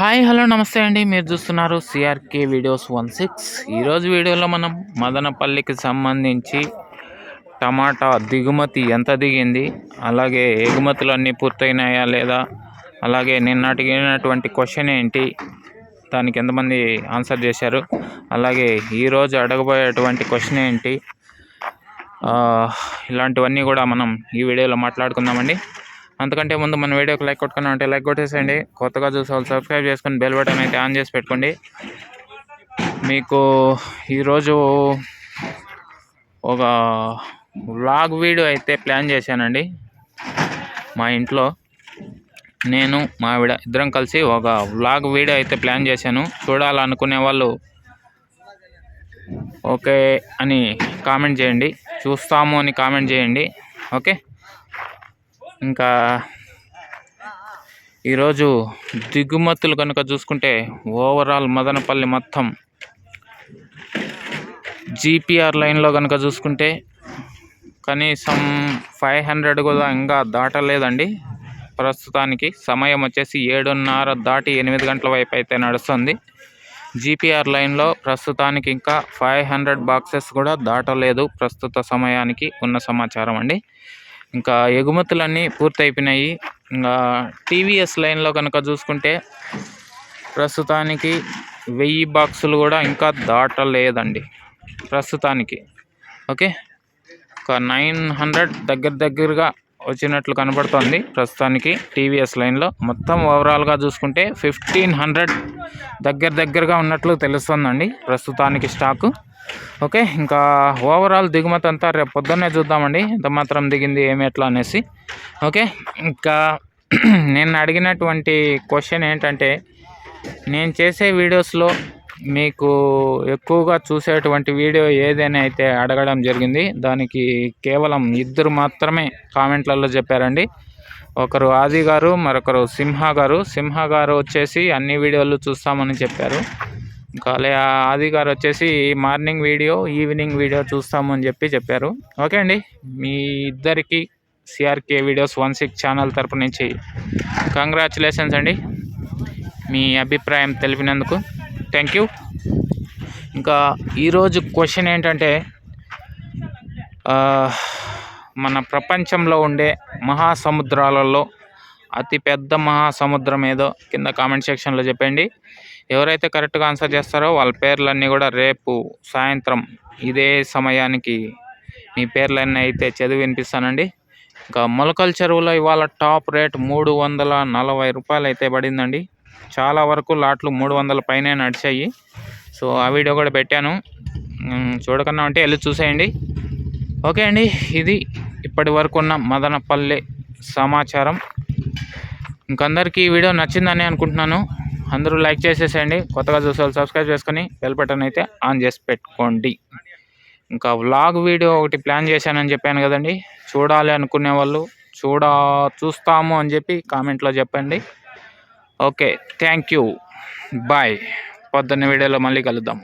Hi hello నమస్తే అండి. మీరు చూస్తున్నారు సిఆర్కే వీడియోస్ 16. ఈరోజు వీడియోలో మనం మదనపల్లికి సంబంధించి టమాటా దిగుమతి ఎంత దిగింది, అలాగే ఎగుమతులు అన్నీ పూర్తయినాయా లేదా, అలాగే నిన్న అడిగినటువంటి క్వశ్చన్ ఏంటి, దానికి ఎంతమంది ఆన్సర్ చేశారు, అలాగే ఈరోజు అడగబోయేటువంటి క్వశ్చన్ ఏంటి, ఇలాంటివన్నీ కూడా మనం ఈ వీడియోలో మాట్లాడుకుందామండి. అంతకంటే ముందు మన వీడియోకి లైక్ కొట్టుకున్నా అంటే లైక్ కొట్టేసేయండి. కొత్తగా చూసే వాళ్ళు సబ్స్క్రైబ్ చేసుకొని బెల్ బటన్ అయితే ఆన్ చేసి పెట్టుకోండి. మీకు ఈరోజు ఒక వ్లాగ్ వీడియో అయితే ప్లాన్ చేశానండి. మా ఇంట్లో నేను మా ఆవిడ ఇద్దరం కలిసి ఒక వ్లాగ్ వీడియో అయితే ప్లాన్ చేశాను. చూడాలనుకునే వాళ్ళు ఓకే అని కామెంట్ చేయండి, చూస్తాము అని కామెంట్ చేయండి. ఓకే, ఇంకా ఈరోజు దిగుమతులు కనుక చూసుకుంటే ఓవరాల్ మదనపల్లి మొత్తం జీపీఆర్ లైన్లో కనుక చూసుకుంటే కనీసం 500 కూడా ఇంకా దాటలేదండి. ప్రస్తుతానికి సమయం వచ్చేసి 7:30 దాటి 8 గంటల వైపు అయితే నడుస్తుంది. జీపీఆర్ లైన్లో ప్రస్తుతానికి ఇంకా 500 బాక్సెస్ కూడా దాటలేదు ప్రస్తుత సమయానికి ఉన్న సమాచారం అండి. ఇంకా ఎగుమతులన్నీ పూర్తయిపోయినాయి. ఇంకా టీవీఎస్ లైన్లో కనుక చూసుకుంటే ప్రస్తుతానికి 1000 బాక్సులు కూడా ఇంకా దాటలేదండి ప్రస్తుతానికి. ఓకే, ఒక 900 దగ్గరగా వచ్చినట్లు కనబడుతుంది ప్రస్తుతానికి టీవీఎస్ లైన్లో. మొత్తం ఓవరాల్గా చూసుకుంటే 1500 దగ్గరగా ఉన్నట్లు తెలుస్తుందండి ప్రస్తుతానికి స్టాకు. ఓకే, ఇంకా ఓవరాల్ దిగుమతి అంతా రేపు పొద్దున్నే చూద్దామండి, ఎంత మాత్రం దిగింది ఏమి ఎట్లా అనేసి. ఓకే, ఇంకా నేను అడిగినటువంటి క్వశ్చన్ ఏంటంటే, నేను చేసే వీడియోస్లో మీకు ఎక్కువగా చూసేటువంటి వీడియో ఏదైనా అయితే అడగడం జరిగింది. దానికి కేవలం 2 మాత్రమే కామెంట్లలో చెప్పారండి. ఒకరు ఆది గారు, మరొకరు సింహ గారు వచ్చేసి అన్ని వీడియోలు చూస్తామని చెప్పారు. ఇంకా ఆది గారు వచ్చేసి మార్నింగ్ వీడియో, ఈవినింగ్ వీడియో చూస్తామని చెప్పారు. ఓకే అండి, మీ ఇద్దరికి సిఆర్కే వీడియోస్ 16 ఛానల్ తరపు నుంచి కంగ్రాచులేషన్స్ అండి, మీ అభిప్రాయం తెలిపినందుకు థ్యాంక్ యూ. ఇంకా ఈరోజు క్వశ్చన్ ఏంటంటే, మన ప్రపంచంలో ఉండే మహాసముద్రాలలో అతిపెద్ద మహాసముద్రం ఏదో కింద కామెంట్ సెక్షన్లో చెప్పండి. ఎవరైతే కరెక్ట్గా ఆన్సర్ చేస్తారో వాళ్ళ పేర్లన్నీ కూడా రేపు సాయంత్రం ఇదే సమయానికి మీ పేర్లన్నీ అయితే చదివి వినిపిస్తానండి. ఇంకా మొలకల చెరువులో ఇవాళ టాప్ రేట్ 340 రూపాయలు అయితే పడిందండి. చాలా వరకు లాట్లు 300 పైనే నడిచాయి. సో ఆ వీడియో కూడా పెట్టాను, చూడకన్నా అంటే వెళ్ళి చూసేయండి. ఓకే అండి, ఇది ఇప్పటి వరకు ఉన్న మదనపల్లి సమాచారం. ఇంకందరికీ ఈ వీడియో నచ్చిందని అనుకుంటున్నాను. అందరూ లైక్ చేసేసేయండి. కొత్తగా చూసే వాళ్ళు సబ్స్క్రైబ్ చేసుకొని బెల్ బటన్ అయితే ఆన్ చేసి పెట్టుకోండి. ఇంకా వ్లాగ్ వీడియో ఒకటి ప్లాన్ చేశానని చెప్పాను కదండి, చూడాలి అనుకునే వాళ్ళు చూస్తాము అని చెప్పి కామెంట్లో చెప్పండి. Okay, thank you, bye. పొద్దున్న వీడియోలో మళ్ళీ కలుద్దాం.